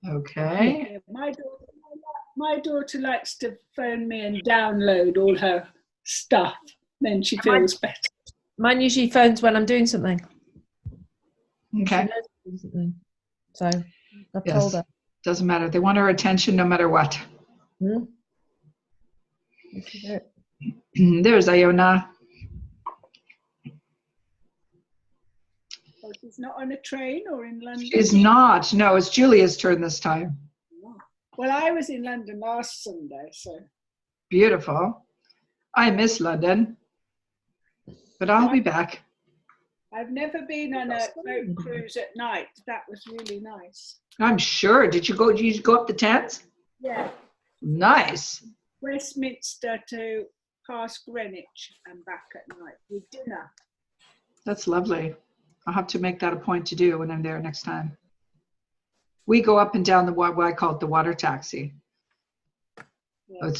Okay. Yeah, my daughter likes to phone me and download all her stuff. Then she feels better. Mine usually phones when I'm doing something. Okay. So I've told her. Doesn't matter. They want our attention no matter what. Hmm? There's Iona. Oh, she's not on a train or in London? She's not. No, it's Julia's turn this time. Well, I was in London last Sunday, so. Beautiful. I miss London, but I'll be back. I've never been on a boat cruise at night. That was really nice. I'm sure. Did you go up the Thames? Yeah. Nice. Westminster to past Greenwich and back at night with dinner. That's lovely. I'll have to make that a point to do when I'm there next time. We go up and down what I call it the water taxi. Yeah.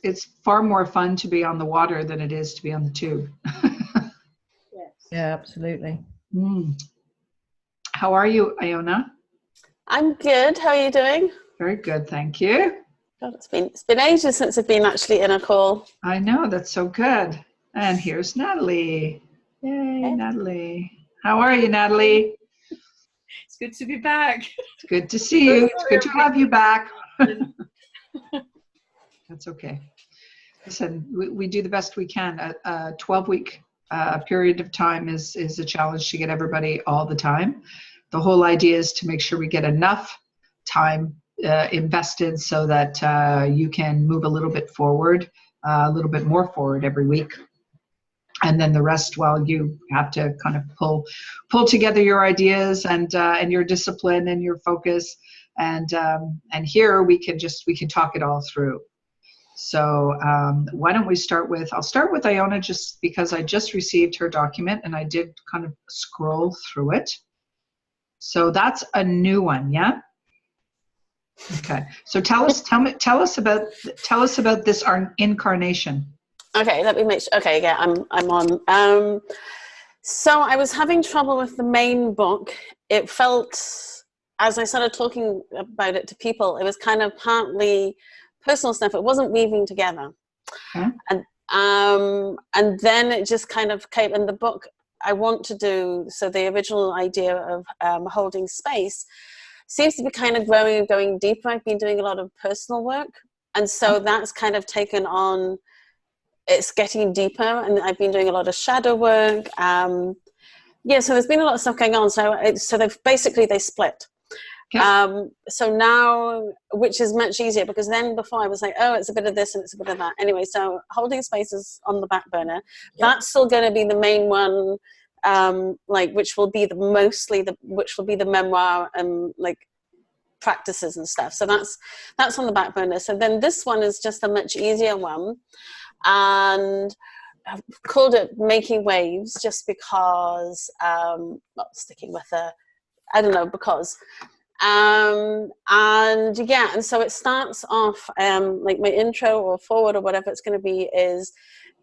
It's far more fun to be on the water than it is to be on the tube. Yes. Yeah, absolutely. How are you, Iona? I'm good. How are you doing? Very good, thank you. God, it's been ages since I've been actually in a call. I know, that's so good. And here's Natalie. Yay, hey. Natalie. How are you, Natalie? It's good to be back. It's good to see you. It's good to have you back. That's okay. Listen, we do the best we can. A 12-week period of time is a challenge to get everybody all the time. The whole idea is to make sure we get enough time invested so that you can move a little bit forward, a little bit more forward every week. And then the rest, well, you have to kind of pull together your ideas and your discipline and your focus, and here we can talk it all through. So why don't we start with? I'll start with Iona just because I just received her document and I did kind of scroll through it. So that's a new one, yeah. Okay. So tell us about this incarnation. Okay, let me make sure. Okay, yeah, I'm on. So I was having trouble with the main book. It felt, as I started talking about it to people, it was kind of partly personal stuff. It wasn't weaving together. Okay. And then it just kind of came in the book. I want to do, so the original idea of holding space seems to be kind of growing and going deeper. I've been doing a lot of personal work. And so that's kind of taken on, it's getting deeper, and I've been doing a lot of shadow work. Yeah, so there's been a lot of stuff going on. So they split. Okay. So now, which is much easier, because then before I was like, oh, it's a bit of this and it's a bit of that. Anyway, so holding space is on the back burner. Yep. That's still going to be the main one, which will be the memoir and like practices and stuff. So that's on the back burner. So then this one is just a much easier one. And I've called it Making Waves just because, not sticking with because. And so it starts off like my intro or forward or whatever it's going to be is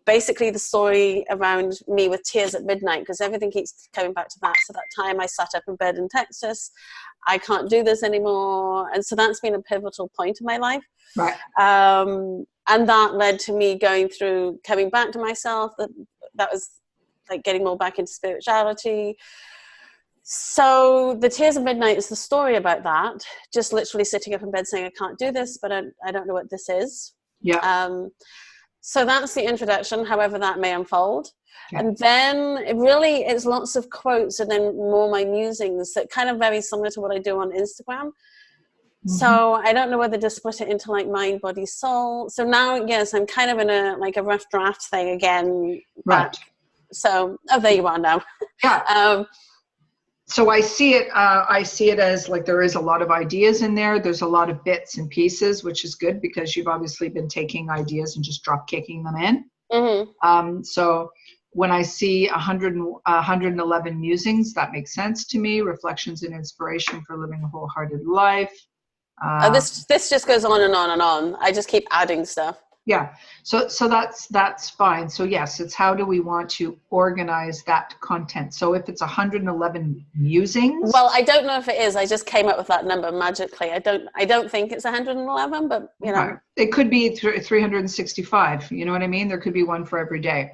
basically the story around me with tears at midnight, because everything keeps coming back to that. So that time I sat up in bed in Texas, I can't do this anymore. And so that's been a pivotal point in my life. Right. And that led to me coming back to myself. That was like getting more back into spirituality. So the Tears of Midnight is the story about that. Just literally sitting up in bed saying, I can't do this, but I don't know what this is. Yeah. So that's the introduction, however that may unfold. Okay. And then it's lots of quotes and then more my musings that kind of very similar to what I do on Instagram. Mm-hmm. So I don't know whether to split it into like mind, body, soul. So now, yes, I'm kind of in a rough draft thing again. Right. So, there you are now. Yeah. So I see it as like there is a lot of ideas in there. There's a lot of bits and pieces, which is good because you've obviously been taking ideas and just drop kicking them in. Mm-hmm. So when I see 111 musings, that makes sense to me. Reflections and inspiration for living a wholehearted life. This just goes on and on and on. I just keep adding stuff. Yeah. So that's fine. So yes, it's how do we want to organize that content? So if it's 111 musings. Well, I don't know if it is. I just came up with that number magically. I don't think it's 111, but you know. Right. It could be 365. You know what I mean? There could be one for every day.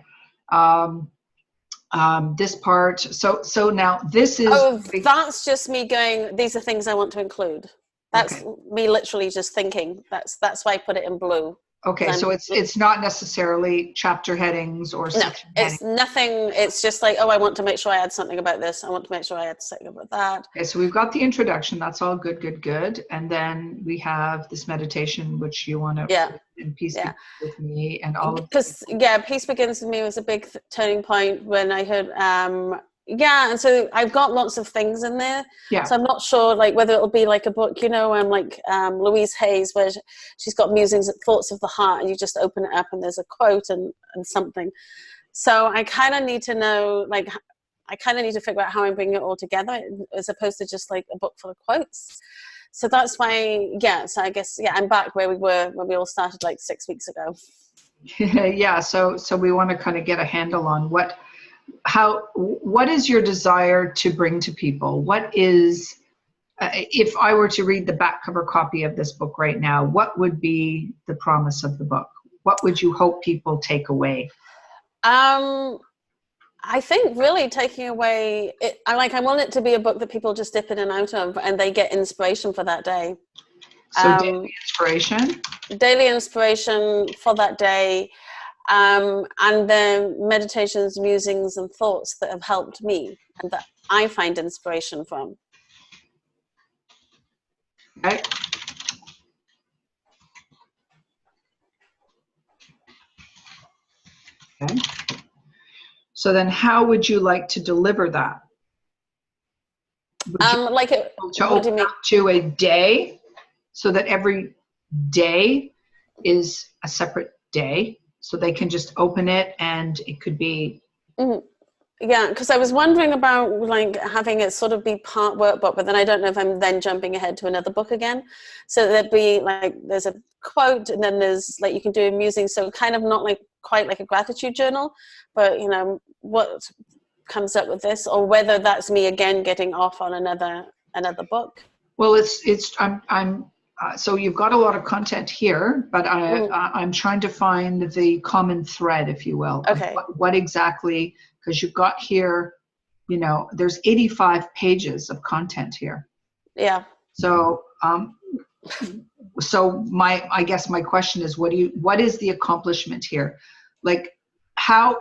This part. So now this is. Oh, that's just me going, these are things I want to include. That's okay. me literally just thinking. That's why I put it in blue. Okay, so it's not necessarily chapter headings or No, section it's headings. nothing. It's just like, oh, I want to make sure I add something about this. I want to make sure I add something about that. Okay, so we've got the introduction. That's all good, good, good. And then we have this meditation, which you want to put in Peace Begins with Me, and all of. Because Peace Begins with Me was a big turning point when I heard. And so I've got lots of things in there. Yeah. So I'm not sure, like, whether it'll be like a book, you know, like Louise Hay's, where she's got musings, thoughts of the heart, and you just open it up and there's a quote and something. So I kind of need to know, like, I kind of need to figure out how I'm bringing it all together, as opposed to just like a book full of quotes. So that's why, so I guess, I'm back where we were when we all started like 6 weeks ago. Yeah. So we want to kind of get a handle on what is your desire to bring to people? What is, if I were to read the back cover copy of this book right now, what would be the promise of the book? What would you hope people take away? I think really taking away, I want it to be a book that people just dip in and out of, and they get inspiration for that day. So daily inspiration? Daily inspiration for that day. And then meditations, musings, and thoughts that have helped me and that I find inspiration from. Okay. Okay. So then how would you like to deliver that? Like it, to open up to a day, so that every day is a separate day, so they can just open it and it could be. Yeah, because I was wondering about like having it sort of be part workbook, but then I don't know if I'm then jumping ahead to another book again. So there'd be like, there's a quote, and then there's like, you can do a musing, so kind of not like quite like a gratitude journal, but you know, what comes up with this, or whether that's me again getting off on another book. Well, so you've got a lot of content here, but I'm trying to find the common thread, if you will. Okay. What exactly, because you've got here, you know, there's 85 pages of content here. Yeah. So, I guess my question is, what is the accomplishment here? Like, how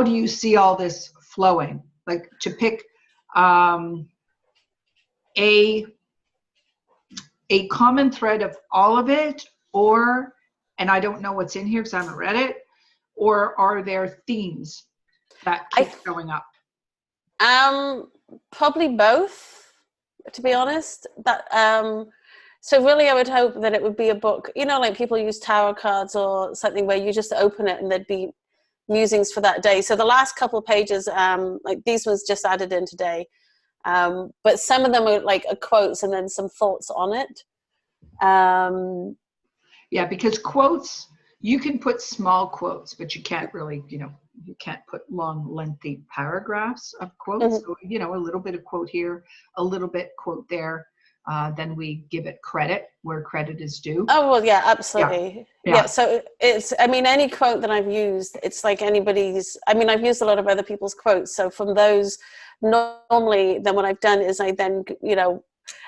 do you see all this flowing? Like, to pick a common thread of all of it, or, and I don't know what's in here because I haven't read it, or are there themes that keep showing up? Probably both, to be honest. So really I would hope that it would be a book, you know, like people use tarot cards or something where you just open it and there'd be musings for that day. So the last couple of pages, like these ones just added in today. But some of them are like quotes and then some thoughts on it. Yeah, because quotes, you can put small quotes, but you can't really, you know, you can't put long, lengthy paragraphs of quotes. So, you know, a little bit of quote here, a little bit quote there. Then we give it credit where credit is due. Oh, well, yeah, absolutely. Yeah. So it's, I mean, any quote that I've used, it's like anybody's, I mean, I've used a lot of other people's quotes. So from those, normally then what I've done is I then, you know,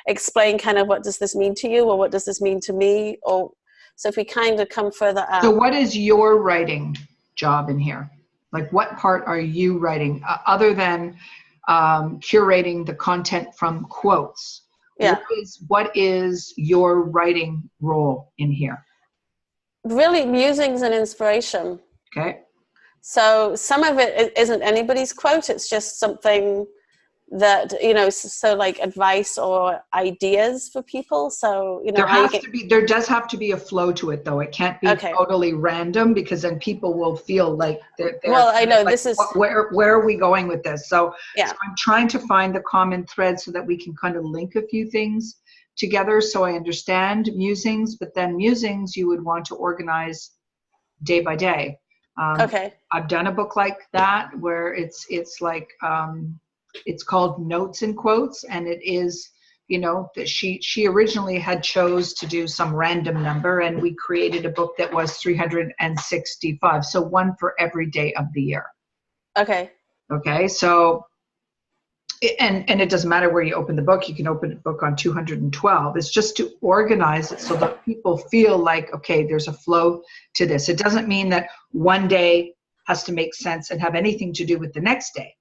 explain kind of what does this mean to you, or what does this mean to me? Or so if we kind of come further up. So what is your writing job in here? Like, what part are you writing other than curating the content from quotes? Yeah. What is your writing role in here? Really, musings and inspiration. Okay. So some of it isn't anybody's quote. It's just something that, you know, so like advice or ideas for people? So, you know, there does have to be a flow to it, though. It can't be totally random, because then people will feel like they're well, I know like, this is where are we going with this? So, yeah. so I'm trying to find the common thread so that we can kind of link a few things together. So I understand musings, but then musings you would want to organize day by day. I've done a book like that where it's like it's called Notes in Quotes, and it is, you know, that she originally had chose to do some random number, and we created a book that was 365, so one for every day of the year. Okay, so and it doesn't matter where you open the book. You can open a book on 212. It's just to organize it so that people feel like, okay, there's a flow to this. It doesn't mean that one day has to make sense and have anything to do with the next day.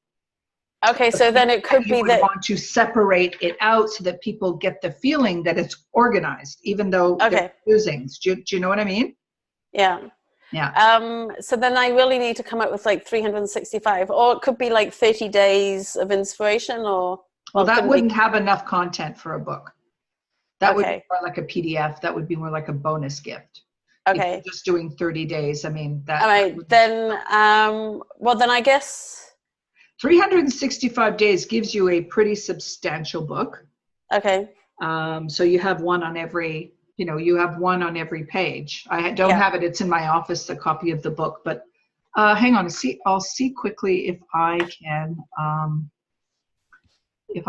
Okay, so then it could be that you want to separate it out so that people get the feeling that it's organized, even though they're musings. Do you know what I mean? Yeah. Yeah. So then I really need to come up with like 365, or it could be like 30 days of inspiration, or well, that wouldn't have enough content for a book. That would be more like a PDF. That would be more like a bonus gift. Okay. If you're just doing 30 days. I mean, that. All right. Then, well, then I guess 365 days gives you a pretty substantial book. Okay. So you have one on every. You know, you have one on every page. I don't have it. It's in my office, a copy of the book. But hang on, I'll see quickly if I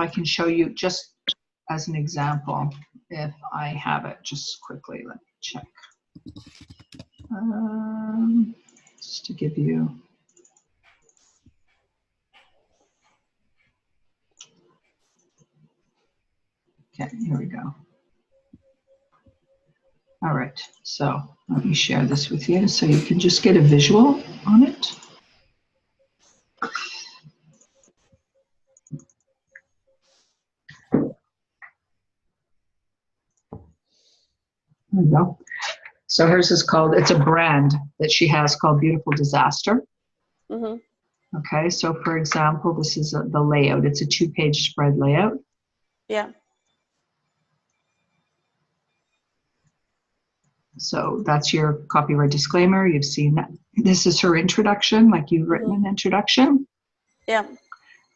can show you, just as an example, if I have it. Just quickly, let me check. Just to give you. Okay, here we go. All right, so let me share this with you so you can just get a visual on it. There we go. So hers is called, it's a brand that she has called Beautiful Disaster. Mm-hmm. Okay, so for example, this is the layout. It's a 2-page spread layout. Yeah. So that's your copyright disclaimer. You've seen that. This is her introduction, like you've written an introduction. Yeah.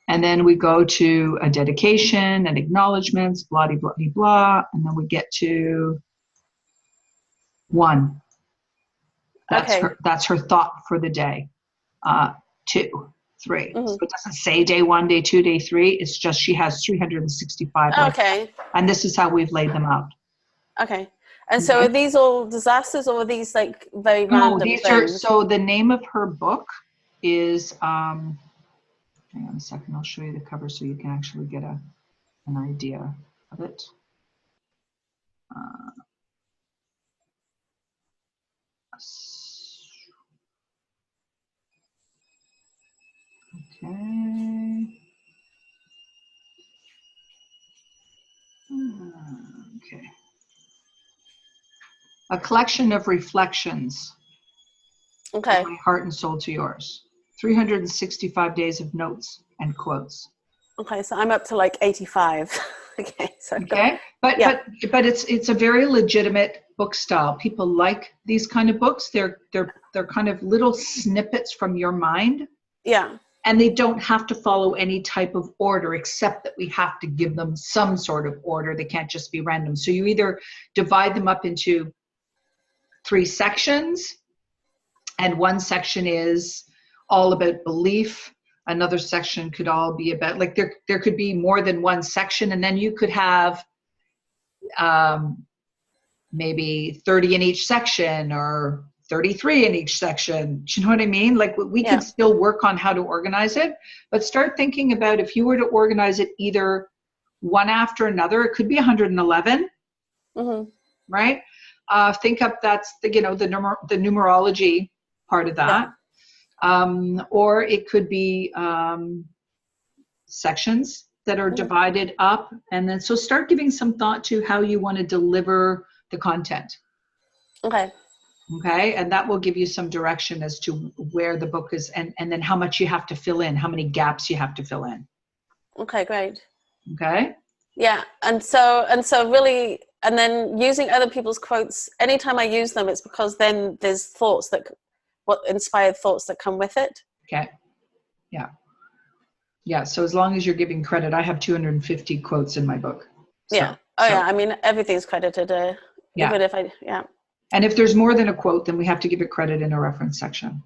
And then we go to a dedication and acknowledgements, blah, blah, blah, blah. And then we get to 1. That's her thought for the day. 2, 3. So it doesn't say day 1, day 2, day 3. It's just she has 365. Okay. And this is how we've laid them out. Okay. And so are these all disasters, or are these like very random these things? So the name of her book is, hang on a second, I'll show you the cover so you can actually get an idea of it. Okay. A collection of reflections. Okay. From my heart and soul to yours. 365 days of notes and quotes. Okay, so I'm up to like 85. Okay. So but it's a very legitimate book style. People like these kind of books. They're kind of little snippets from your mind. Yeah. And they don't have to follow any type of order, except that we have to give them some sort of order. They can't just be random. So you either divide them up into 3 sections, and one section is all about belief. Another section could all be about, like there could be more than one section, and then you could have maybe 30 in each section or 33 in each section. Do you know what I mean? Like we can still work on how to organize it, but start thinking about if you were to organize it either one after another, it could be 111, right? Think up, that's the numerology part of that. Or it could be sections that are divided up, and then so start giving some thought to how you want to deliver the content. Okay, and that will give you some direction as to where the book is, and then how much you have to fill in, how many gaps you have to fill in. Okay, great. Okay. Yeah, and so really, and then using other people's quotes. Anytime I use them, it's because then there's thoughts what inspired thoughts that come with it. Okay. Yeah. Yeah. So as long as you're giving credit, I have 250 quotes in my book. So, Yeah. Oh yeah. I mean, everything's credited. Yeah. Even if yeah. And if there's more than a quote, then we have to give it credit in a reference section.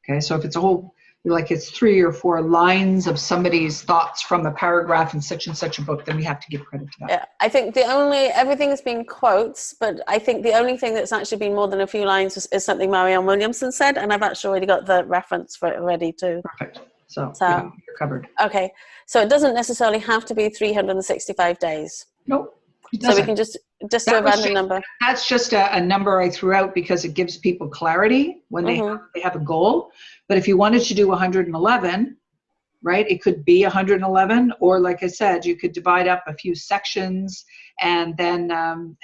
Okay. So if it's a whole, like it's 3 or 4 lines of somebody's thoughts from a paragraph in such and such a book, then we have to give credit to that. Yeah. I think everything has been quotes, but I think the only thing that's actually been more than a few lines is something Marianne Williamson said, and I've actually already got the reference for it already too. Perfect. So yeah, you're covered. Okay. So it doesn't necessarily have to be 365 days. Nope. So we can just do a random number. That's just a number I threw out because it gives people clarity when they have a goal. But if you wanted to do 111, right, it could be 111, or like I said, you could divide up a few sections and then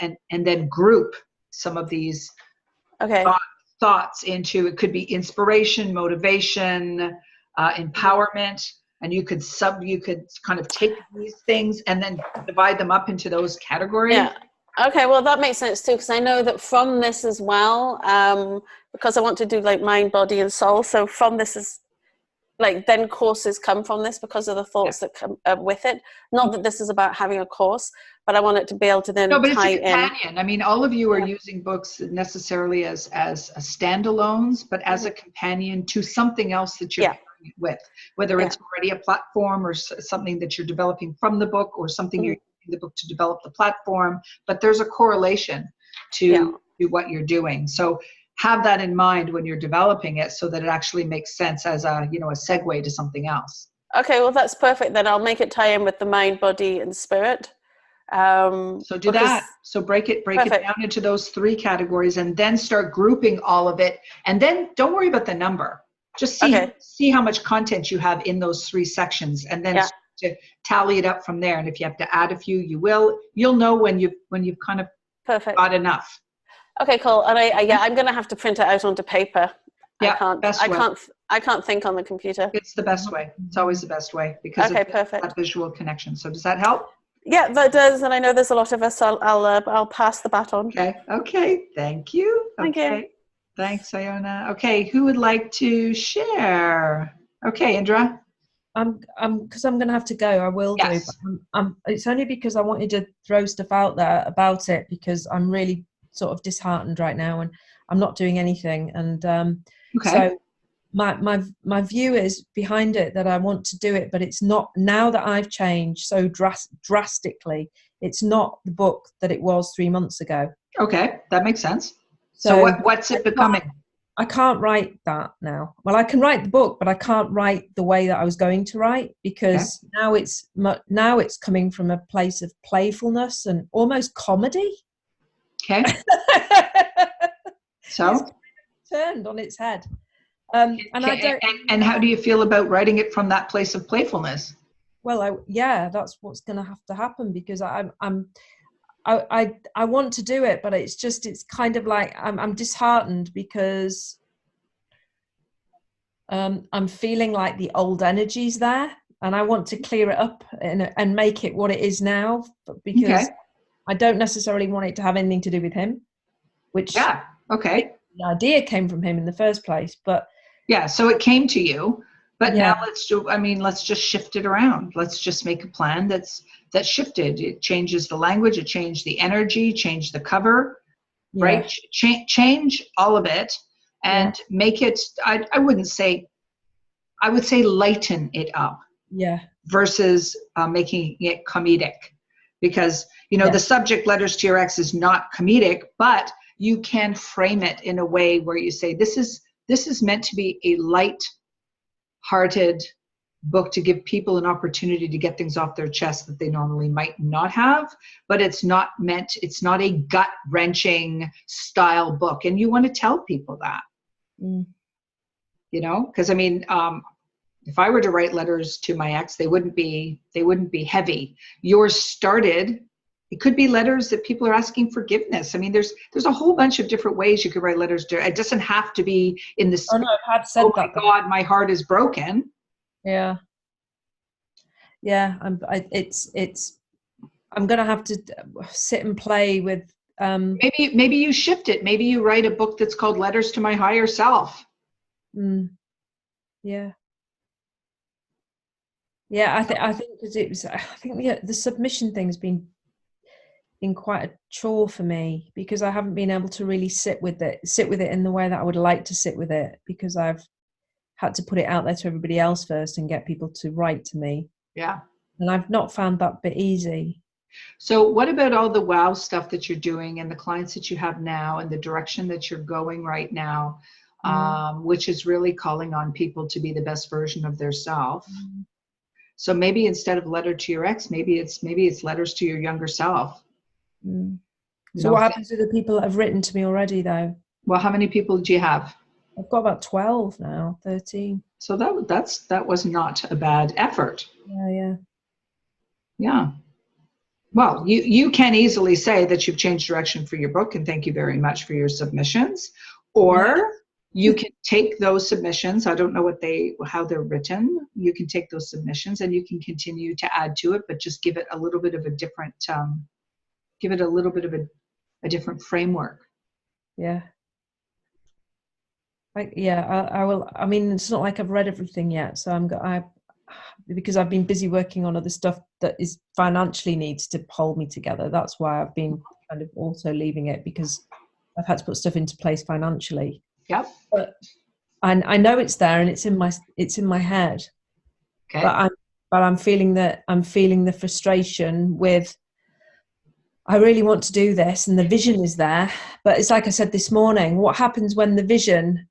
and then group some of these thoughts into, it could be inspiration, motivation, empowerment. And you could kind of take these things and then divide them up into those categories. Yeah. Okay. Well, that makes sense too, because I know that from this as well, because I want to do like mind, body, and soul. So from this is like, then courses come from this because of the thoughts that come with it. Not that this is about having a course, but I want it to be able to then but tie it's a companion. in. I mean, all of you are using books necessarily as standalones, but as a companion to something else that you're with, whether it's already a platform or something that you're developing from the book, or something you're using the book to develop the platform. But there's a correlation to what you're doing. So have that in mind when you're developing it, so that it actually makes sense as a segue to something else. Okay, well that's perfect. Then I'll make it tie in with the mind, body, and spirit. So do that. So break it down into those 3 categories, and then start grouping all of it. And then don't worry about the number. Just see how much content you have in those 3 sections, and then to tally it up from there. And if you have to add a few, you'll know when you've kind of got enough. Okay, cool. And I'm going to have to print it out onto paper. Yeah, I can't think on the computer. It's the best way. It's always the best way because of that visual connection. So does that help? Yeah, that does. And I know there's a lot of us. I'll pass the baton. Okay. Thank you. Thank you. Thanks, Iona. Okay, who would like to share? Okay, Indra. Because I'm going to have to go. I will do. But it's only because I wanted to throw stuff out there about it, because I'm really sort of disheartened right now, and I'm not doing anything. And so my view is behind it that I want to do it, but it's not, now that I've changed so drastically, it's not the book that it was 3 months ago. Okay, that makes sense. So what's it becoming? I can't write that now. Well, I can write the book, but I can't write the way that I was going to write, because now it's coming from a place of playfulness and almost comedy. Okay. So it's turned on its head. And how do you feel about writing it from that place of playfulness? Well, that's what's going to have to happen, because I want to do it, but it's kind of like I'm disheartened, because I'm feeling like the old energy's there, and I want to clear it up and make it what it is now, because I don't necessarily want it to have anything to do with him, which the idea came from him in the first place. But so it came to you, but now let's just shift it around. Let's just make a plan that's shifted. It changes the language, it changed the energy, changed the cover, right? Change all of it and make it, I would say lighten it up. Versus making it comedic, because the subject, letters to your ex, is not comedic, but you can frame it in a way where you say this is meant to be a light-hearted book to give people an opportunity to get things off their chest that they normally might not have, but it's not a gut-wrenching style book, and you want to tell people that. Because I mean, if I were to write letters to my ex, they wouldn't be heavy. Yours started, it could be letters that people are asking forgiveness. I mean, there's a whole bunch of different ways you could write letters to. It doesn't have to be in this. Oh no, I've said that. Oh my God, my heart is broken. Yeah. Yeah, I'm gonna have to sit and play with. Maybe you shift it. Maybe you write a book that's called Letters to My Higher Self. Yeah. Yeah, I think because the submission thing's been quite a chore for me, because I haven't been able to really sit with it in the way that I would like to sit with it, because I've had to put it out there to everybody else first and get people to write to me. Yeah. And I've not found that bit easy. So what about all the wow stuff that you're doing and the clients that you have now and the direction that you're going right now, which is really calling on people to be the best version of their self? So maybe instead of letter to your ex, maybe it's letters to your younger self. So what happens to the people that have written to me already, though? Well, how many people do you have? I've got about 12 now, 13. So that was not a bad effort. Yeah. Well, you can easily say that you've changed direction for your book, and thank you very much for your submissions. Or you can take those submissions. I don't know how they're written. You can take those submissions and you can continue to add to it, but just give it a little bit of a different, a different framework. Yeah. I will. I mean, it's not like I've read everything yet, so because I've been busy working on other stuff that is financially needs to hold me together. That's why I've been kind of also leaving it, because I've had to put stuff into place financially. Yep. But I know it's there and it's in my head. Okay. But I'm feeling the frustration with, I really want to do this and the vision is there, but it's like I said this morning, what happens when the vision,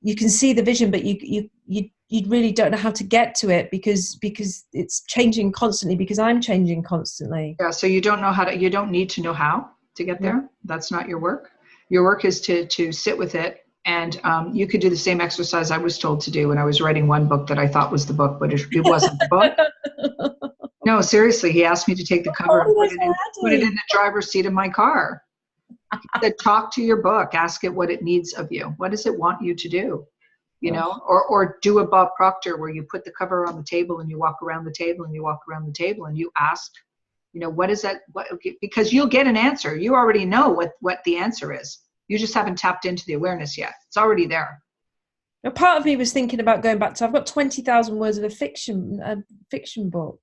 you can see the vision, but you really don't know how to get to it because it's changing constantly, because I'm changing constantly. Yeah, so you don't need to know how to get there. That's not your work. Your work is to sit with it. And you could do the same exercise I was told to do when I was writing one book that I thought was the book, but it wasn't the book. No, seriously, he asked me to take the cover and put it in the driver's seat of my car. He said, talk to your book, ask it what it needs of you. What does it want you to do? You know, or do a Bob Proctor where you put the cover on the table and you walk around the table and you walk around the table and you ask, you know, what is that? Because you'll get an answer. You already know what the answer is. You just haven't tapped into the awareness yet. It's already there. A part of me was thinking about going back to, I've got 20,000 words of a fiction book.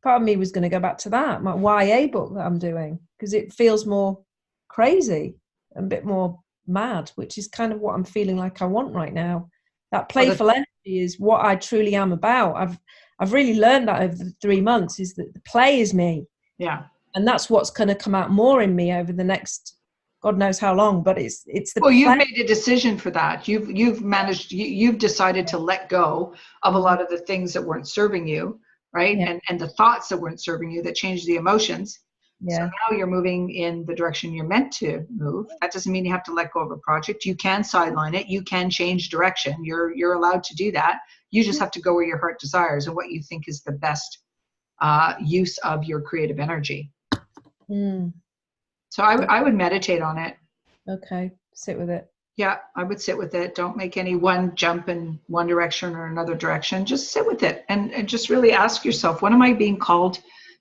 Part of me was going to go back to that, my YA book that I'm doing, because it feels more crazy and a bit more mad, which is kind of what I'm feeling like I want right now. That playful energy is what I truly am about. I've really learned that over the 3 months, is that the play is me. Yeah. And that's what's going to come out more in me over the next God knows how long, but it's the well, you've made a decision for that. You've decided to let go of a lot of the things that weren't serving you, right? Yeah. And the thoughts that weren't serving you, that changed the emotions. Yeah. So now you're moving in the direction you're meant to move. That doesn't mean you have to let go of a project. You can sideline it. You can change direction. You're allowed to do that. You just have to go where your heart desires and what you think is the best use of your creative energy. So I would meditate on it. Okay, sit with it. Yeah, I would sit with it. Don't make any one jump in one direction or another direction. Just sit with it and just really ask yourself, what am I being called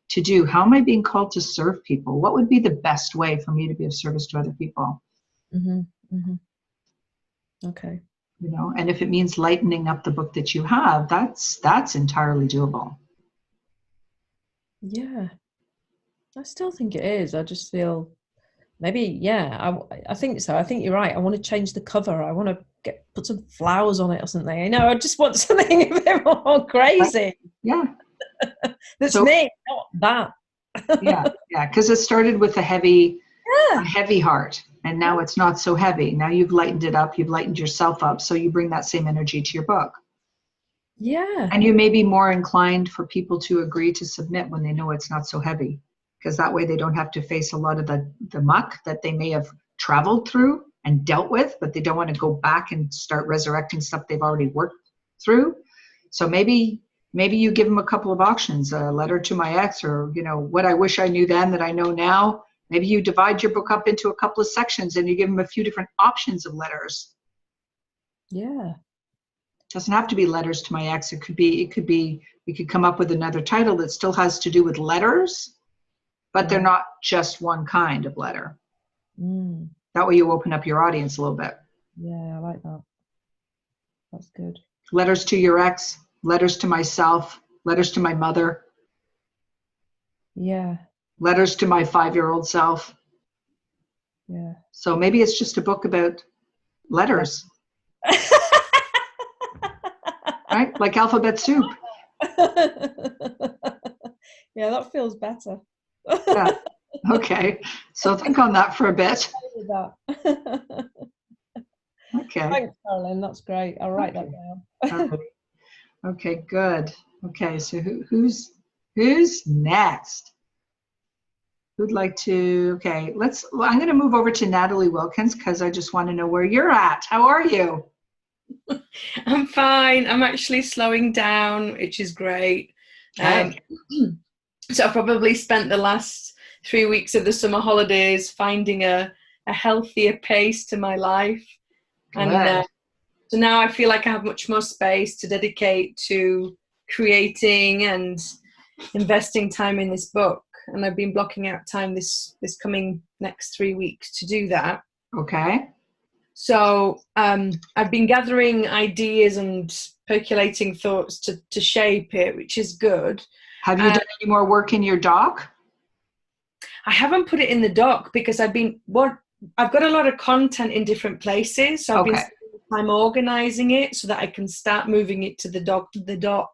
to do? How am I being called to serve people? What would be the best way for me to be of service to other people? Okay. You know, and if it means lightening up the book that you have, that's entirely doable. Yeah, I still think it is. I just feel maybe, I think so. I think you're right. I want to change the cover. I want to put some flowers on it or something. You know, I just want something a bit more crazy. Yeah. That's me, not that. yeah, because it started with a heavy heart, and now it's not so heavy. Now you've lightened it up. You've lightened yourself up, so you bring that same energy to your book. Yeah. And you may be more inclined for people to agree to submit when they know it's not so heavy, because that way they don't have to face a lot of the muck that they may have traveled through and dealt with, but they don't want to go back and start resurrecting stuff they've already worked through. So maybe you give them a couple of options, a letter to my ex, or, you know, what I wish I knew then that I know now. Maybe you divide your book up into a couple of sections and you give them a few different options of letters. Yeah. It doesn't have to be letters to my ex. It could be we could come up with another title that still has to do with letters, but they're not just one kind of letter. That way you open up your audience a little bit. Yeah, I like that. That's good. Letters to your ex, letters to myself, letters to my mother. Yeah. Letters to my 5-year-old self. Yeah. So maybe it's just a book about letters. Right? Like alphabet soup. Yeah, that feels better. Yeah. Okay. So think on that for a bit. Okay. Thanks, Carolyn. That's great. I'll write that down. Okay, good. Okay, so who's next? Who'd like to? Okay, I'm going to move over to Natalie Wilkins because I just want to know where you're at. How are you? I'm fine. I'm actually slowing down, which is great. Okay. So I probably spent the last 3 weeks of the summer holidays finding a healthier pace to my life. Good. And so now I feel like I have much more space to dedicate to creating and investing time in this book. And I've been blocking out time this coming next 3 weeks to do that. Okay. So I've been gathering ideas and percolating thoughts to shape it, which is good. Have you done any more work in your doc? I haven't put it in the doc because I've got a lot of content in different places. So I've been spending time organizing it so that I can start moving it to the doc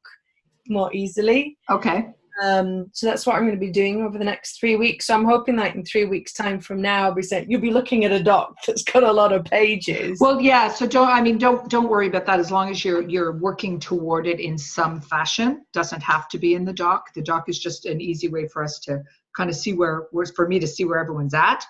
more easily. Okay. So that's what I'm going to be doing over the next 3 weeks. So I'm hoping that in 3 weeks' time from now, I'll be saying you'll be looking at a doc that's got a lot of pages. Well, yeah. So don't worry about that. As long as you're working toward it in some fashion, doesn't have to be in the doc. The doc is just an easy way for us to kind of see for me to see where everyone's at.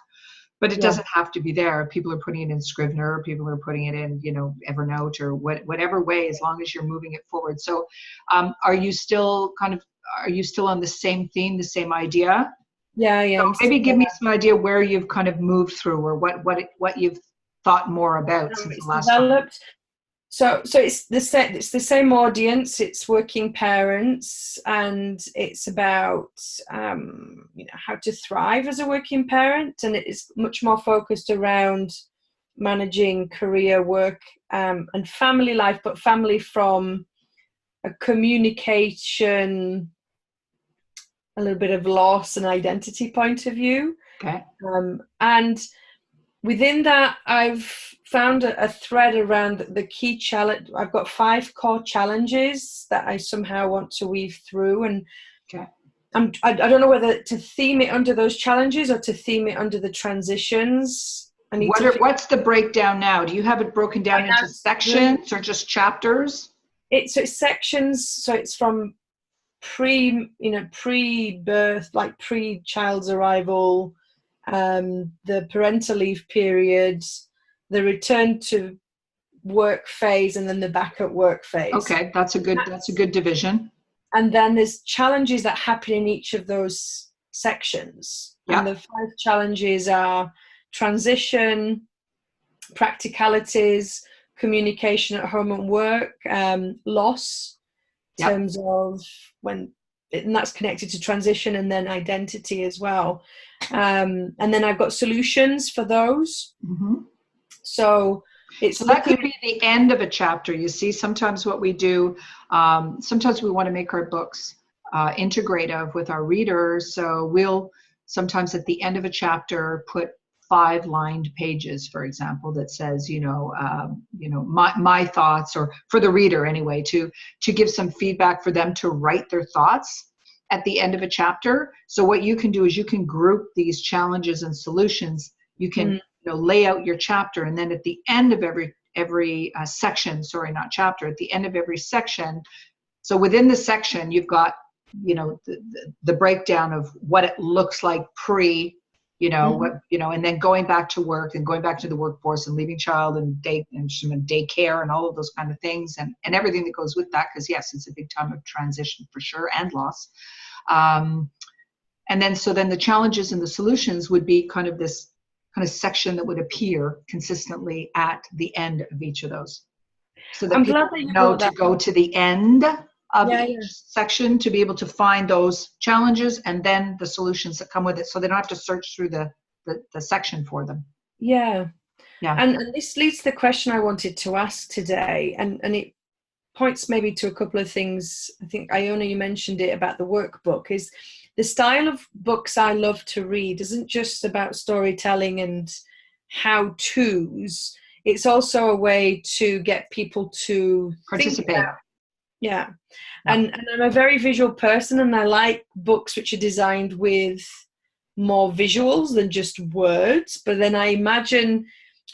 But it doesn't have to be there. People are putting it in Scrivener, people are putting it in, Evernote or whatever way, as long as you're moving it forward. So are you still on the same theme, the same idea? Yeah, yeah. So maybe give me some idea where you've kind of moved through or what you've thought more about since the last time. So it's the same audience. It's working parents, and it's about how to thrive as a working parent, and it's much more focused around managing career, work, and family life, but family from a communication, a little bit of loss and identity point of view. Okay. And within that, I've found a thread around the key challenge. I've got 5 core challenges that I somehow want to weave through. And I don't know whether to theme it under those challenges or to theme it under the transitions. What's the breakdown now? Do you have it broken down into sections or just chapters? It's sections. So it's from pre-birth, like pre-child's arrival, the parental leave period, the return to work phase, and then the back at work phase. Okay, that's a good division. And then there's challenges that happen in each of those sections. Yeah. And the 5 challenges are transition, practicalities, communication at home and work, loss, in terms of and that's connected to transition, and then identity as well. And then I've got solutions for those. Mm-hmm. So that could be the end of a chapter. You see, sometimes what we do, sometimes we want to make our books integrative with our readers. So we'll sometimes at the end of a chapter put 5 lined pages, for example, that says, my thoughts, or for the reader anyway, to give some feedback for them to write their thoughts at the end of a chapter. So what you can do is you can group these challenges and solutions. You can lay out your chapter, and then at the end of every section, sorry, not chapter, at the end of every section. So within the section, you've got, the breakdown of what it looks like pre, and then going back to work and going back to the workforce and leaving child and daycare and all of those kind of things and everything that goes with that. Because yes, it's a big time of transition for sure, and loss. And then the challenges and the solutions would be kind of this kind of section that would appear consistently at the end of each of those. So that people know to go to the end of Yeah, each yeah. section to be able to find those challenges and then the solutions that come with it, so they don't have to search through the section for them. Yeah. Yeah. And this leads to the question I wanted to ask today, and it points maybe to a couple of things. I think, Iona, you mentioned it about the workbook, is the style of books I love to read isn't just about storytelling and how-tos. It's also a way to get people to Participate. think about, yeah. And I'm a very visual person, and I like books which are designed with more visuals than just words. But then I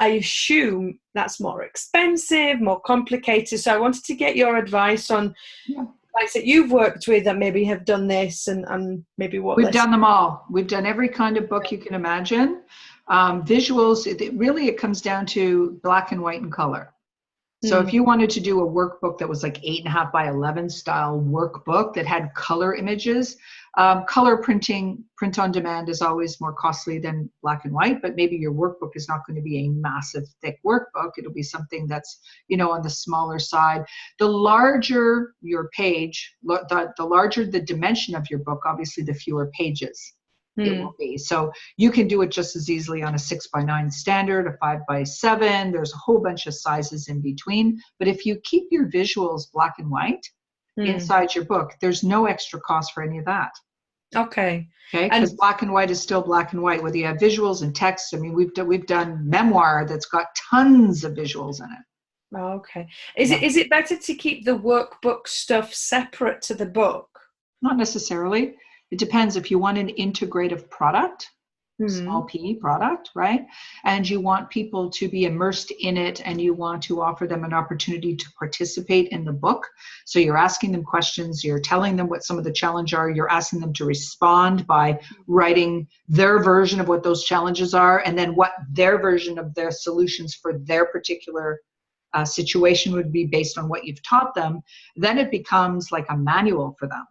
assume that's more expensive, more complicated. So I wanted to get your advice on sites that you've worked with that maybe have done this, and maybe what we've done them all. We've done every kind of book you can imagine. Visuals, it comes down to black and white and color. So if you wanted to do a workbook that was like 8.5 by 11 style workbook that had color images, color print on demand is always more costly than black and white, but maybe your workbook is not going to be a massive thick workbook. It'll be something that's, on the smaller side. The larger your page, the larger the dimension of your book, obviously the fewer pages it will be. So you can do it just as easily on a 6 by 9 standard, a 5 by 7. There's a whole bunch of sizes in between. But if you keep your visuals black and white inside your book, there's no extra cost for any of that. Okay. Because black and white is still black and white. Whether you have visuals and text, I mean, we've done memoir that's got tons of visuals in it. Okay. Is it better to keep the workbook stuff separate to the book? Not necessarily. It depends. If you want an integrative product, small P product, right? And you want people to be immersed in it, and you want to offer them an opportunity to participate in the book. So you're asking them questions, you're telling them what some of the challenges are, you're asking them to respond by writing their version of what those challenges are, and then what their version of their solutions for their particular situation would be based on what you've taught them. Then it becomes like a manual for them.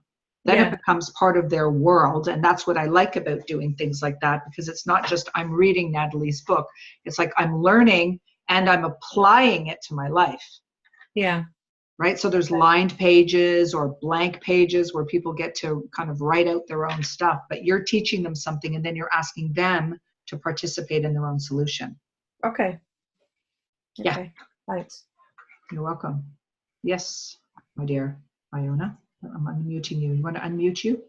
Then it becomes part of their world. And that's what I like about doing things like that, because it's not just I'm reading Natalie's book. It's like I'm learning and I'm applying it to my life. Yeah. Right? So there's lined pages or blank pages where people get to kind of write out their own stuff, but you're teaching them something and then you're asking them to participate in their own solution. Okay. Yeah. Thanks. You're welcome. Yes, my dear Iona. I'm unmuting you. You want to unmute you?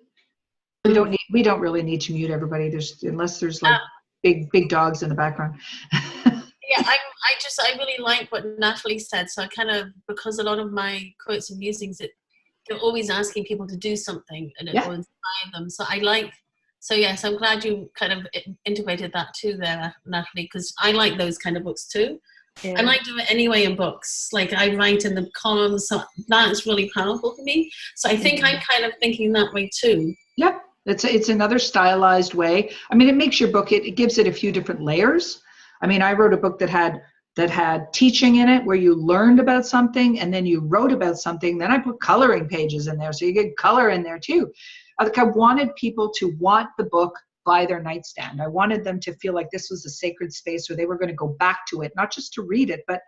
We don't really need to mute everybody. Unless there's like big dogs in the background. I really like what Natalie said. So I kind of, because a lot of my quotes and musings, they're always asking people to do something, and it will inspire them. So yes, I'm glad you kind of integrated that too there, Natalie, because I like those kind of books too. Yeah. I might do it anyway in books. Like I write in the columns, so that's really powerful for me. So I think I'm kind of thinking that way too. Yep, it's another stylized way. I mean, it makes your book, it gives it a few different layers. I mean, I wrote a book that had teaching in it, where you learned about something and then you wrote about something. Then I put coloring pages in there, so you get color in there too. Like I wanted people to want the book by their nightstand. I wanted them to feel like this was a sacred space where they were going to go back to it, not just to read it, but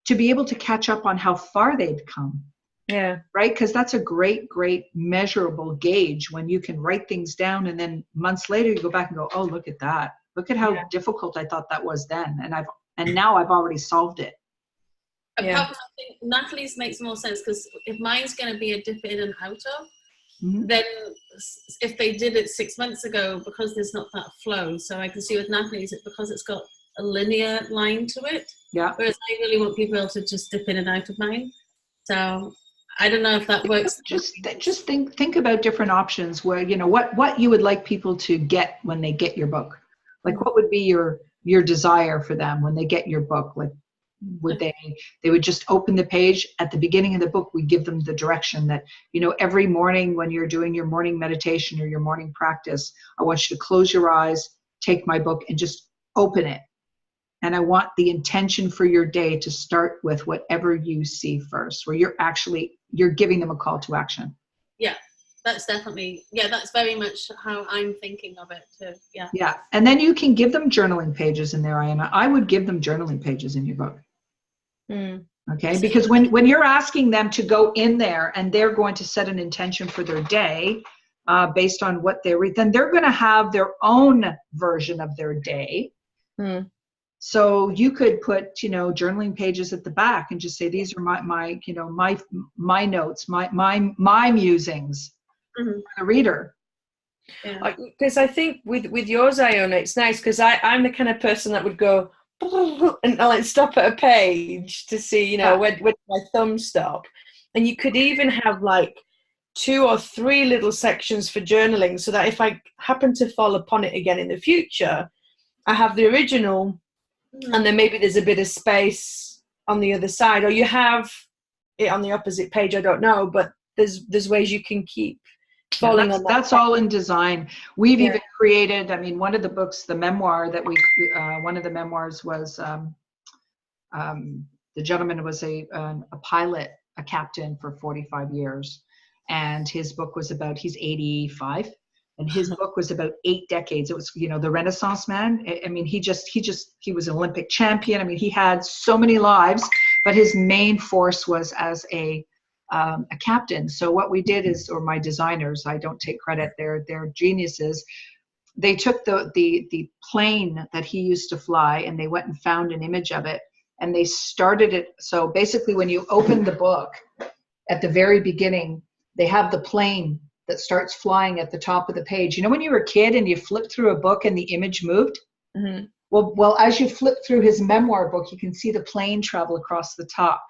to be able to catch up on how far they'd come. Yeah. Right? Because that's a great measurable gauge when you can write things down and then months later you go back and go, oh, look at that. Look at how difficult I thought that was then. And now I've already solved it. Yeah. I think Natalie's makes more sense, because if mine's going to be a dip in and out of, then if they did it 6 months ago, because there's not that flow. So I can see with Natalie's, it's because it's got a linear line to it. Yeah. Whereas I really want people to just dip in and out of mine. So I don't know if that works. Just think about different options where, what you would like people to get when they get your book. Like what would be your desire for them when they get your book? Like would they would just open the page at the beginning of the book. We give them the direction that, every morning when you're doing your morning meditation or your morning practice, I want you to close your eyes, take my book and just open it. And I want the intention for your day to start with whatever you see first, where you're giving them a call to action. Yeah, that's definitely, that's very much how I'm thinking of it too. Yeah. Yeah. And then you can give them journaling pages in there, Iona. I would give them journaling pages in your book. Okay, because when you're asking them to go in there and they're going to set an intention for their day based on what they read, then they're going to have their own version of their day. Mm. So you could put, journaling pages at the back and just say, these are my notes, my musings for the reader. Because I think with yours, Iona, it's nice because I'm the kind of person that would go and I'll stop at a page to see, where my thumb stop. And you could even have like 2 or 3 little sections for journaling so that if I happen to fall upon it again in the future, I have the original and then maybe there's a bit of space on the other side, or you have it on the opposite page. I don't know, but there's ways you can keep falling on that. That's all in design. We've even created, one of the books, the memoir that one of the memoirs was, the gentleman was a pilot, a captain for 45 years. And his book was about, he's 85. And his book was about 8 decades. It was, the Renaissance man. He was an Olympic champion. He had so many lives, but his main force was as a captain. So what we did is, or my designers, I don't take credit, they're geniuses. They took the plane that he used to fly and they went and found an image of it and they started it. So basically when you open the book at the very beginning, they have the plane that starts flying at the top of the page. When you were a kid and you flipped through a book and the image moved? Mm-hmm. Well, as you flip through his memoir book, you can see the plane travel across the top.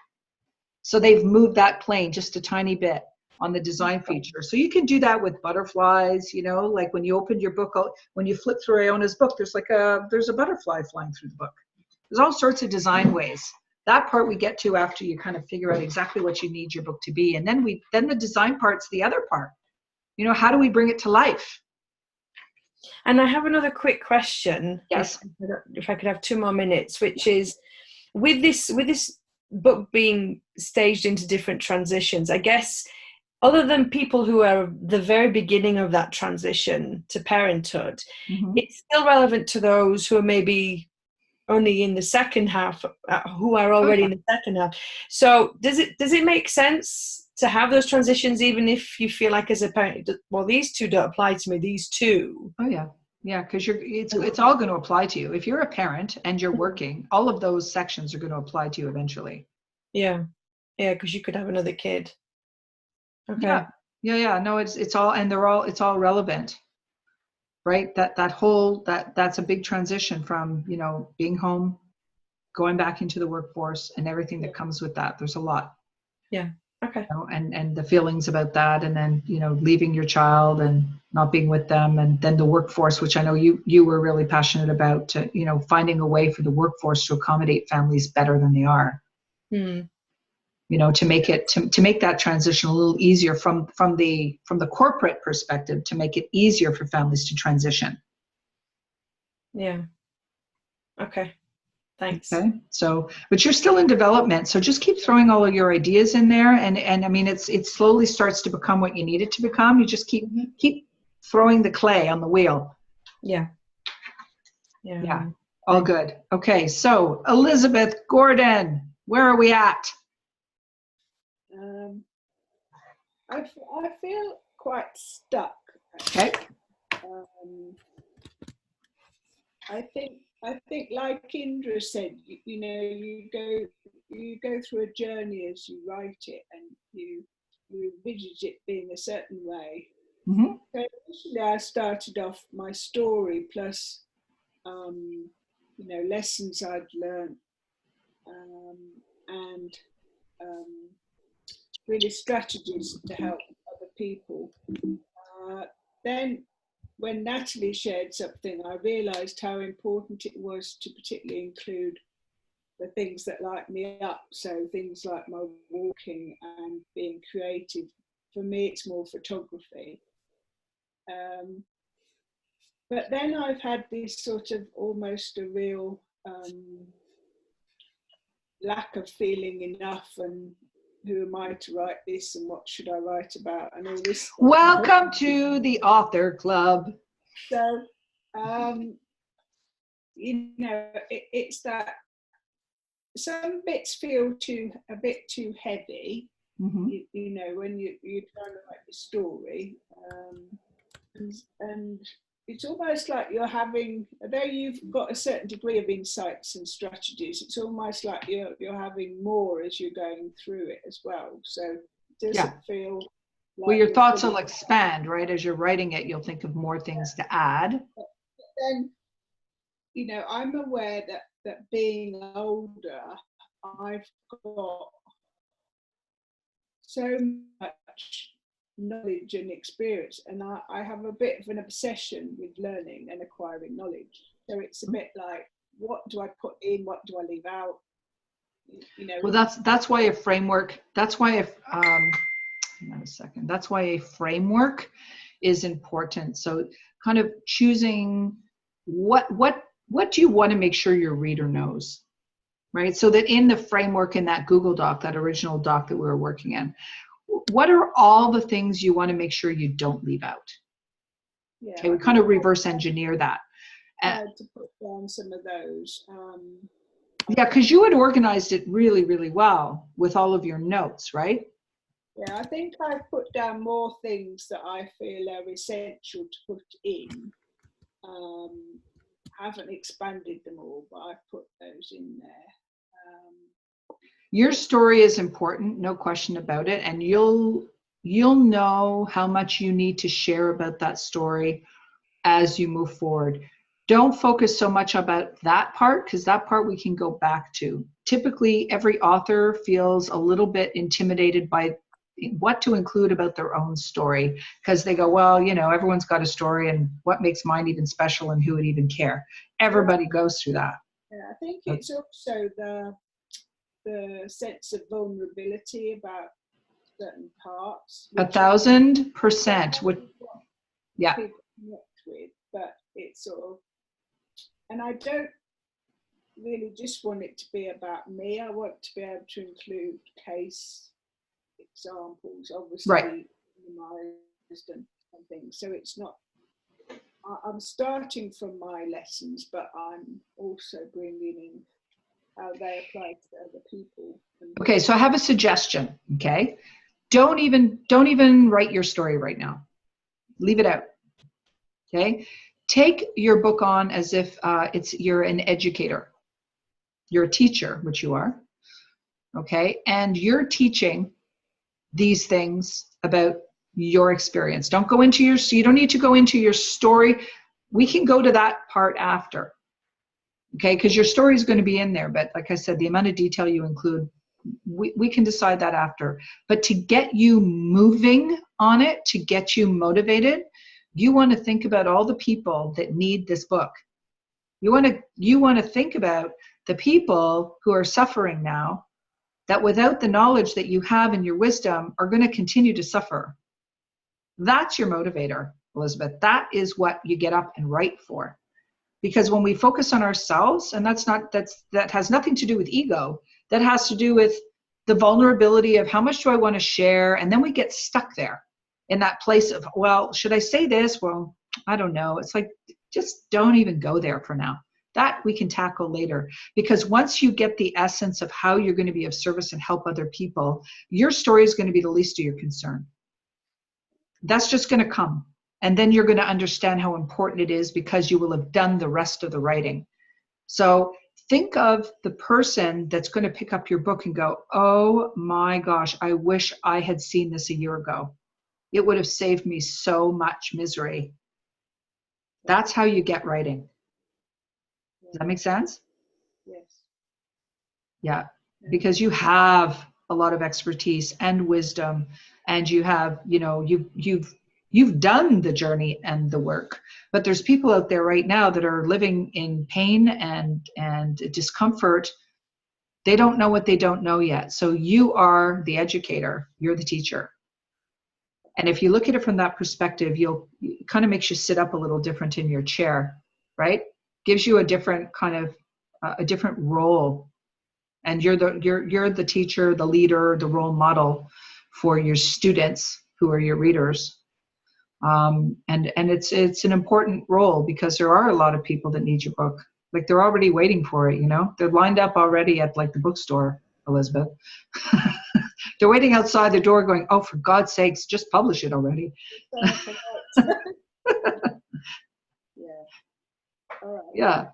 So they've moved that plane just a tiny bit on the design feature. So you can do that with butterflies, like when you opened your book, when you flip through Iona's book, there's a butterfly flying through the book. There's all sorts of design ways. That part we get to after you kind of figure out exactly what you need your book to be. And then the design part's the other part. How do we bring it to life? And I have another quick question. Yes. If I could have 2 more minutes, which is with this book being staged into different transitions, I guess, other than people who are the very beginning of that transition to parenthood, it's still relevant to those who are maybe only in the second half, who are already in the second half. So does it make sense to have those transitions, even if you feel like as a parent, well, these 2 don't apply to me, these 2? Oh yeah. Yeah, because it's all going to apply to you. If you're a parent and you're working, all of those sections are going to apply to you eventually. Yeah, because you could have another kid. Okay. Yeah. No, it's all, and it's all relevant, right? That's a big transition from being home, going back into the workforce, and everything that comes with that. There's a lot. Yeah. Okay. And the feelings about that, and then leaving your child and not being with them, and then the workforce, which I know you were really passionate about, finding a way for the workforce to accommodate families better than they are. To make it to make that transition a little easier from the corporate perspective, to make it easier for families to transition. Yeah. Okay. Thanks. Okay. So, but you're still in development, so just keep throwing all of your ideas in there, and it slowly starts to become what you need it to become. You just keep throwing the clay on the wheel. Yeah. All good. Okay. So, Elizabeth Gordon, where are we at? I feel quite stuck. Okay. I think, like Indra said, you go through a journey as you write it, and you envisage it being a certain way. Mm-hmm. So initially, I started off my story plus, lessons I'd learned, and really strategies to help other people. Then when Natalie shared something, I realised how important it was to particularly include the things that light me up. So things like my walking and being creative. For me, it's more photography. But then I've had this sort of almost a real lack of feeling enough, and who am I to write this, and what should I write about, and all this stuff. Welcome to the author club. So, it's that some bits feel a bit too heavy. Mm-hmm. You know, when you're trying to write the story, and it's almost like you're having, although you've got a certain degree of insights and strategies, it's almost like you're having more as you're going through it as well. So it doesn't feel like, well, your thoughts will expand, right? As you're writing it, you'll think of more things to add. But then, you know, I'm aware that being older, I've got so much knowledge and experience, and I have a bit of an obsession with learning and acquiring knowledge. So it's a bit like, what do I put in, what do I leave out, you know? Well, that's why a framework, that's why if hang on a second, that's why a framework is important. So kind of choosing what do you want to make sure your reader knows, right? So that in the framework, in that Google Doc, that original doc that we were working in, what are all the things you want to make sure you don't leave out? Yeah, okay, we kind of reverse engineer that. To put down some of those. Yeah, because you had organized it really, really well with all of your notes, right? Yeah, I think I've put down more things that I feel are essential to put in. Haven't expanded them all, but I've put those in there. Your story is important, no question about it, and you'll know how much you need to share about that story as you move forward. Don't focus so much about that part, because that part we can go back to. Typically, every author feels a little bit intimidated by what to include about their own story, because they go, well, you know, everyone's got a story, and what makes mine even special, and who would even care? Everybody goes through that. Yeah, I think it's also the sense of vulnerability about certain parts. 1,000%. Yeah. People connect with, but it's sort of, and I don't really just want it to be about me. I want to be able to include case examples, obviously, right, and things. So it's not, I'm starting from my lessons, but I'm also bringing in how they apply to other people. Okay, so I have a suggestion. Okay, don't even write your story right now. Leave it out. Okay, take your book on as if you're an educator. You're a teacher, which you are. Okay, and you're teaching these things about your experience. Don't go into you don't need to go into your story. We can go to that part after. Okay, because your story is going to be in there, but like I said, the amount of detail you include, we can decide that after. But to get you moving on it, to get you motivated, you want to think about all the people that need this book. You want to think about the people who are suffering now, that without the knowledge that you have and your wisdom are going to continue to suffer. That's your motivator, Elizabeth. That is what you get up and write for. Because when we focus on ourselves, and that has nothing to do with ego, that has to do with the vulnerability of how much do I want to share, and then we get stuck there in that place of, well, should I say this? Well, I don't know. It's like, just don't even go there for now. That we can tackle later. Because once you get the essence of how you're going to be of service and help other people, your story is going to be the least of your concern. That's just going to come. And then you're going to understand how important it is, because you will have done the rest of the writing. So think of the person that's going to pick up your book and go, oh my gosh, I wish I had seen this a year ago. It would have saved me so much misery. That's how you get writing. Does that make sense? Yes. Yeah, because you have a lot of expertise and wisdom, and you have, you've done the journey and the work. But there's people out there right now that are living in pain and discomfort. They don't know what they don't know yet. So you are the educator, you're the teacher. And if you look at it from that perspective, it kind of makes you sit up a little different in your chair, right? Gives you a different kind of a different role. And you're the teacher, the leader, the role model for your students who are your readers. And it's an important role, because there are a lot of people that need your book. Like they're already waiting for it, you know? They're lined up already at like the bookstore, Elizabeth. They're waiting outside the door going, oh, for God's sakes, just publish it already. Yeah. All right. Yeah.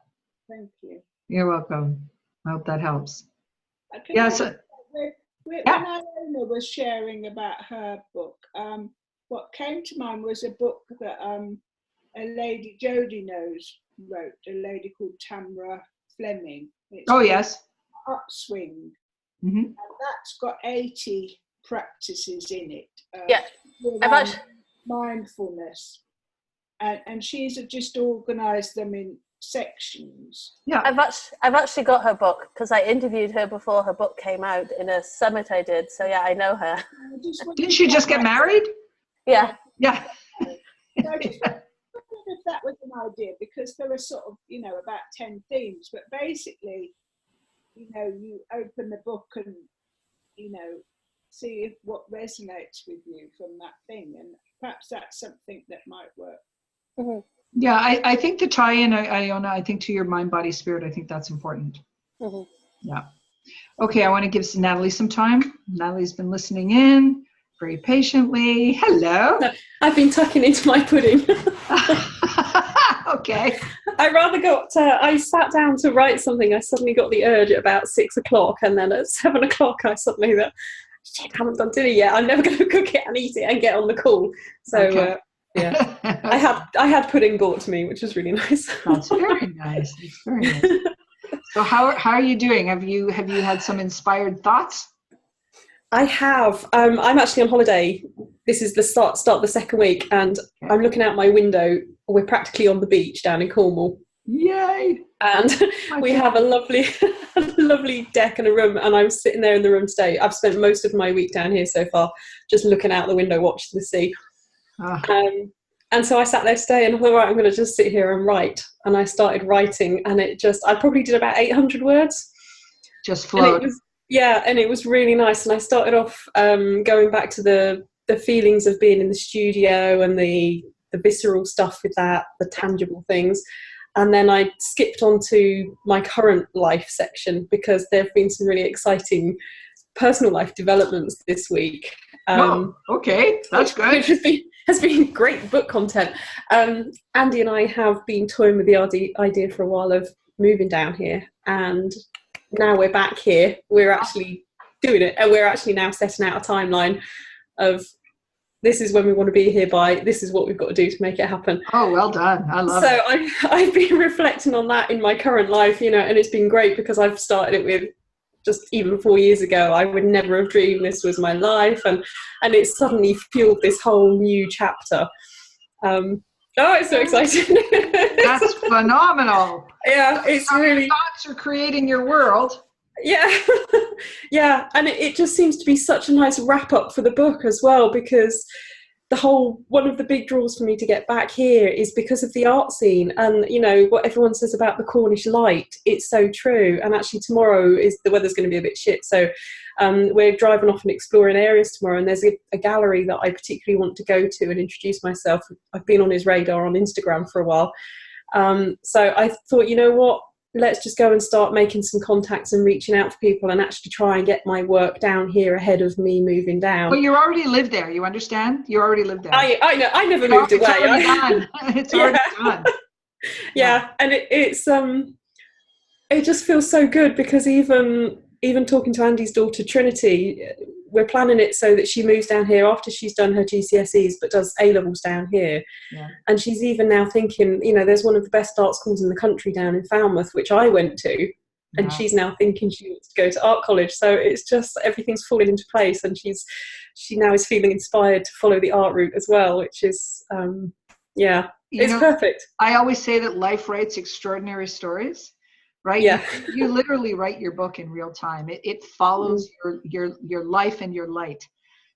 Thank you. You're welcome. I hope that helps. Okay. Yeah, so, When yeah. Iona was sharing about her book, what came to mind was a book that a lady Jodie knows wrote, a lady called Tamara Fleming. It's Oh, called yes. Upswing. Mm-hmm. And that's got 80 practices in it. Yeah. I've actually, mindfulness. And she's just organised them in sections. Yeah. I've actually got her book because I interviewed her before her book came out in a summit I did. So yeah, I know her. Didn't she just get married? Yeah. Yeah. So I just wondered if that was an idea, because there are sort of, about 10 themes, but basically, you open the book and, see what resonates with you from that thing. And perhaps that's something that might work. Mm-hmm. Yeah, I think the tie-in, Iona, I think to your mind, body, spirit, I think that's important. Mm-hmm. Yeah. Okay, I want to give Natalie some time. Natalie's been listening in very patiently. Hello. I've been tucking into my pudding. Okay. I sat down to write something. I suddenly got the urge at about 6 o'clock, and then at 7 o'clock I suddenly thought, shit, I haven't done dinner yet. I'm never going to cook it and eat it and get on the call. So Okay. yeah, I had pudding brought to me, which was really nice. That's very nice. It's very nice. So how are you doing? Have you had some inspired thoughts? I have. I'm actually on holiday. This is the start of the second week, and I'm looking out my window. We're practically on the beach down in Cornwall. Yay! And we have a lovely deck and a room, and I'm sitting there in the room today. I've spent most of my week down here so far, just looking out the window, watching the sea. And so I sat there today and I thought, right, I'm going to just sit here and write. And I started writing, and I probably did about 800 words. Just flowed. And it was really nice. And I started off going back to the feelings of being in the studio and the visceral stuff with that, the tangible things. And then I skipped on to my current life section, because there have been some really exciting personal life developments this week. Okay, that's good. Which has been great book content. Andy and I have been toying with the idea for a while of moving down here, and now we're back here. We're actually doing it, and we're actually now setting out a timeline of, this is when we want to be here by, this is what we've got to do to make it happen. Oh, well done. I love it. So I've been reflecting on that in my current life, and it's been great, because I've started it with, just even 4 years ago, I would never have dreamed this was my life, and it's suddenly fueled this whole new chapter. It's so exciting. That's phenomenal. Yeah, it's really... Your thoughts are creating your world. Yeah. Yeah, and it just seems to be such a nice wrap up for the book as well, because one of the big draws for me to get back here is because of the art scene, and what everyone says about the Cornish light, it's so true. And actually tomorrow the weather's going to be a bit shit, so we're driving off and exploring areas tomorrow, and there's a gallery that I particularly want to go to and introduce myself. I've been on his radar on Instagram for a while, so I thought, you know what, let's just go and start making some contacts and reaching out for people, and actually try and get my work down here ahead of me moving down. Well, you already live there. You understand? You already live there. I know. I never moved away. It's already done. It's already done. Yeah, and it just feels so good, because even talking to Andy's daughter Trinity, we're planning it so that she moves down here after she's done her GCSEs, but does A-levels down here. Yeah. And she's even now thinking, there's one of the best art schools in the country down in Falmouth, which I went to, and she's now thinking she wants to go to art college. So it's just, everything's falling into place, and she now is feeling inspired to follow the art route as well, which is, it's perfect. I always say that life writes extraordinary stories. Right? Yeah. You literally write your book in real time. It follows your life and your light.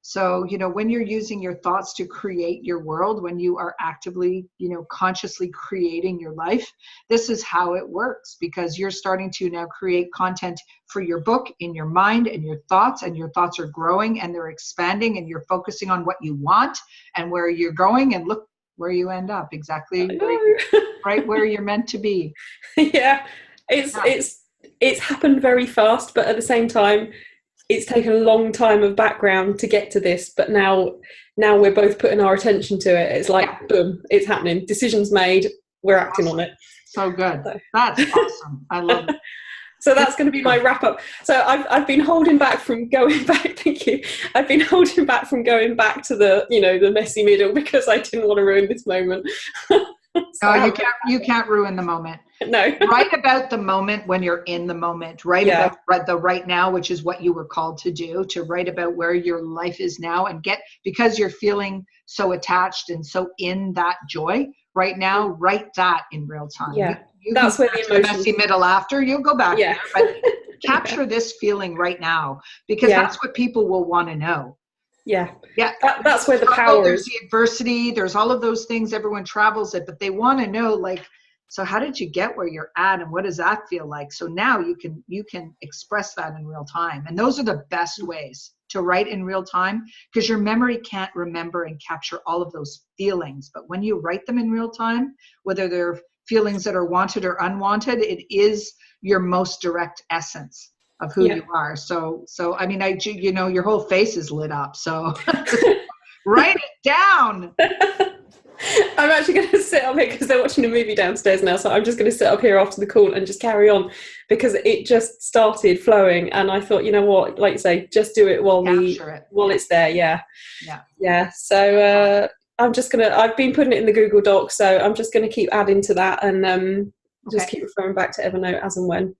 So, when you're using your thoughts to create your world, when you are actively, consciously creating your life, this is how it works, because you're starting to now create content for your book in your mind and your thoughts are growing and they're expanding, and you're focusing on what you want and where you're going, and look where you end up. Exactly. right where you're meant to be. Yeah, it's happened very fast, but at the same time, it's taken a long time of background to get to this. But now we're both putting our attention to it. It's like, boom, it's happening. Decisions made. We're acting on it. So good. That's awesome. I love it. So that's going to be my wrap up. So I've been holding back from going back. Thank you. I've been holding back from going back to the messy middle because I didn't want to ruin this moment. So no, you can't ruin the moment. No. Write about the moment when you're in the moment. Write about the right now, which is what you were called to do, to write about where your life is now, and because you're feeling so attached and so in that joy right now, write that in real time. Yeah. You that's where the emotions. Messy middle after, you'll go back. Yeah. But capture this feeling right now, because that's what people will want to know. Yeah. Yeah. That's where the power there's is. the adversity, there's all of those things, everyone travels it, but they want to know, like, so how did you get where you're at, and what does that feel like? So now you can express that in real time. And those are the best ways to write in real time, because your memory can't remember and capture all of those feelings. But when you write them in real time, whether they're feelings that are wanted or unwanted, it is your most direct essence of who you are. So I mean, your whole face is lit up. So write it down. I'm actually going to sit up here because they're watching a movie downstairs now. So I'm just going to sit up here after the call and just carry on, because it just started flowing. And I thought, you know what, like you say, just do it while it's there. Yeah. So I've been putting it in the Google Doc. So I'm just going to keep adding to that and just keep referring back to Evernote as and when.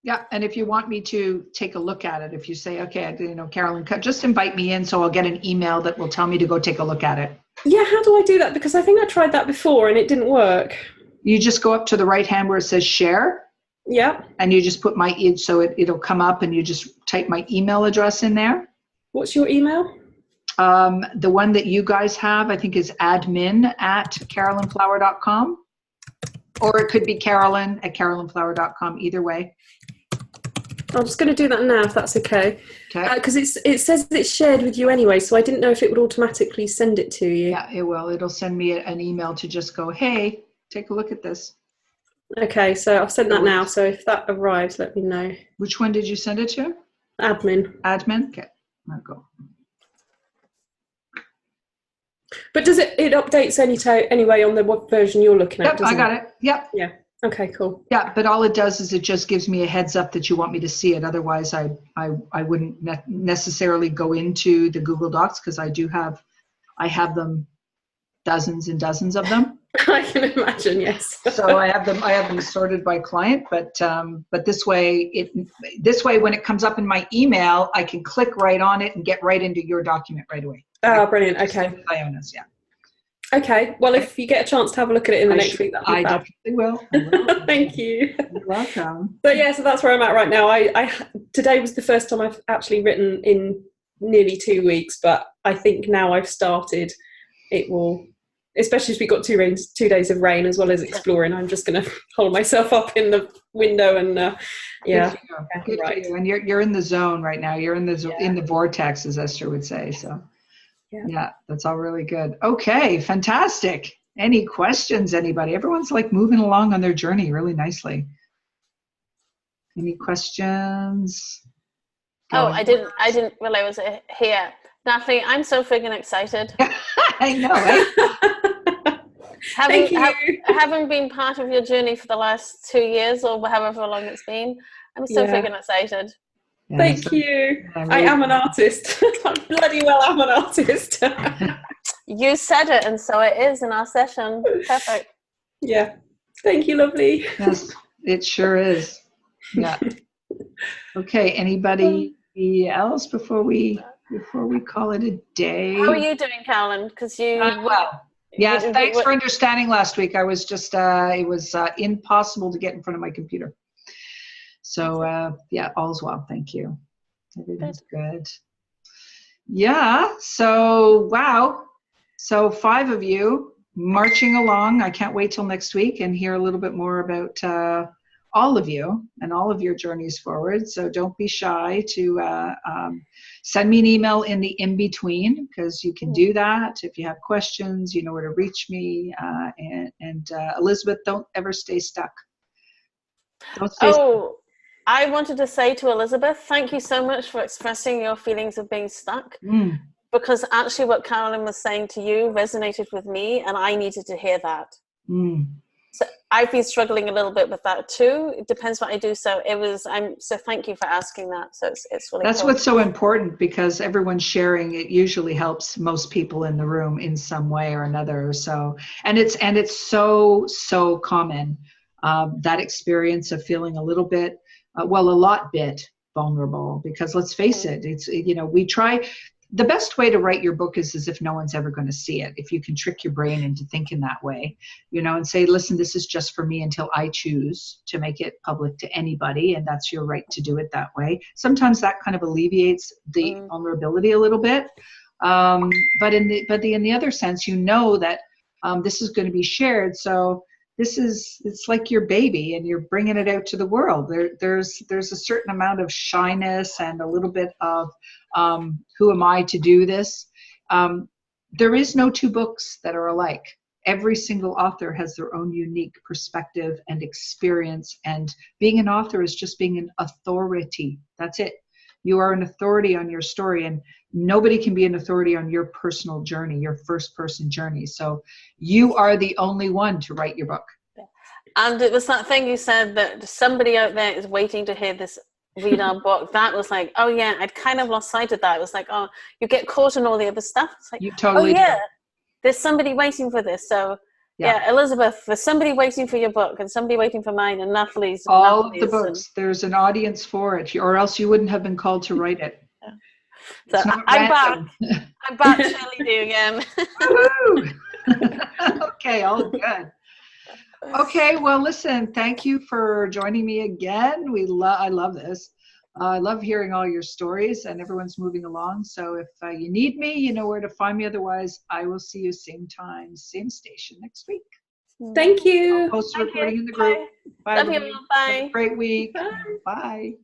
Yeah, and if you want me to take a look at it, if you say, okay, Carolyn, just invite me in, so I'll get an email that will tell me to go take a look at it. Yeah, how do I do that? Because I think I tried that before and it didn't work. You just go up to the right hand where it says share. Yeah. And you just put so it'll come up, and you just type my email address in there. What's your email? The one that you guys have, I think, is admin@carolynflower.com. Or it could be Carolyn@carolynflower.com, either way. I'm just going to do that now, if that's okay. Because it says it's shared with you anyway, so I didn't know if it would automatically send it to you. Yeah, it will. It'll send me an email to just go, hey, take a look at this. Okay, so I've sent that now, so if that arrives, let me know. Which one did you send it to? Admin. Admin? Okay, I'll go. But does it updates anyway on the what version you're looking at? Yep, I got it. Yep. Yeah. Okay, cool. Yeah, but all it does is it just gives me a heads up that you want me to see it. Otherwise, I wouldn't necessarily go into the Google Docs, because I have them, dozens and dozens of them. I can imagine, yes. So I have them sorted by client, but this way when it comes up in my email, I can click right on it and get right into your document right away. Oh, brilliant. Okay. Ionas, yeah. Okay. Well, if you get a chance to have a look at it in the next week, that'd be fab. Definitely will. Thank you. You're welcome. So that's where I'm at right now. Today was the first time I've actually written in nearly 2 weeks, but I think now I've started, it will, especially if we've got 2 days of rain as well as exploring. I'm just going to hold myself up in the window and Good for you. And you're in the zone right now. You're in the vortex, as Esther would say. So yeah, that's all really good. Okay, fantastic. Any questions, anybody? Everyone's like moving along on their journey really nicely. Any questions? I didn't realize I was here. Natalie, I'm so friggin' excited. I know, right? Having been part of your journey for the last 2 years or however long it's been, I'm so friggin' excited. Yeah, Thank you. I am an artist. I bloody well am an artist. You said it, and so it is in our session. Perfect. Yeah. Thank you, lovely. Yes, it sure is. Yeah. Okay. Anybody else before we call it a day? How are you doing, Carolyn? Because you. Well. Yes. Thanks for understanding last week. I was just it was impossible to get in front of my computer. So all's well. Thank you. Everything's good. Yeah. So wow. So 5 of you marching along. I can't wait till next week and hear a little bit more about all of you and all of your journeys forward. So don't be shy to send me an email in the in-between, because you can do that. If you have questions, you know where to reach me. And Elizabeth, don't ever stay stuck. Don't stay stuck. I wanted to say to Elizabeth, thank you so much for expressing your feelings of being stuck. Because actually what Carolyn was saying to you resonated with me, and I needed to hear that. So I've been struggling a little bit with that too. It depends what I do. So so thank you for asking that. So it's really That's cool. what's so important, because everyone's sharing. It usually helps most people in the room in some way or another. So, and it's so common, that experience of feeling a little bit, a lot bit vulnerable, because let's face it, it's, we try. The best way to write your book is as if no one's ever going to see it. If you can trick your brain into thinking that way, and say, listen, this is just for me until I choose to make it public to anybody, and that's your right to do it that way. Sometimes that kind of alleviates the vulnerability a little bit. But in the other sense, that this is going to be shared. So it's like your baby, and you're bringing it out to the world. There's a certain amount of shyness and a little bit of who am I to do this? There is no two books that are alike. Every single author has their own unique perspective and experience, and being an author is just being an authority. That's it. You are an authority on your story, and nobody can be an authority on your personal journey, your first person journey. So you are the only one to write your book. And it was that thing you said, that somebody out there is waiting to hear this, read our book. That was like, oh yeah, I'd kind of lost sight of that. It was like, oh, you get caught in all the other stuff. It's like, you totally do. do. There's somebody waiting for this. So yeah, Elizabeth, there's somebody waiting for your book, and somebody waiting for mine, and Natalie's. All of the books, there's an audience for it, or else you wouldn't have been called to write it. So I'm back. I'm back cheerleading again. Okay, all good. Okay, well, listen, thank you for joining me again. I love this. I love hearing all your stories, and everyone's moving along. So if you need me, you know where to find me. Otherwise, I will see you same time, same station next week. Thank you. I'll post the recording in the group. Bye. Love you. Bye. Have a great week. Bye. Bye.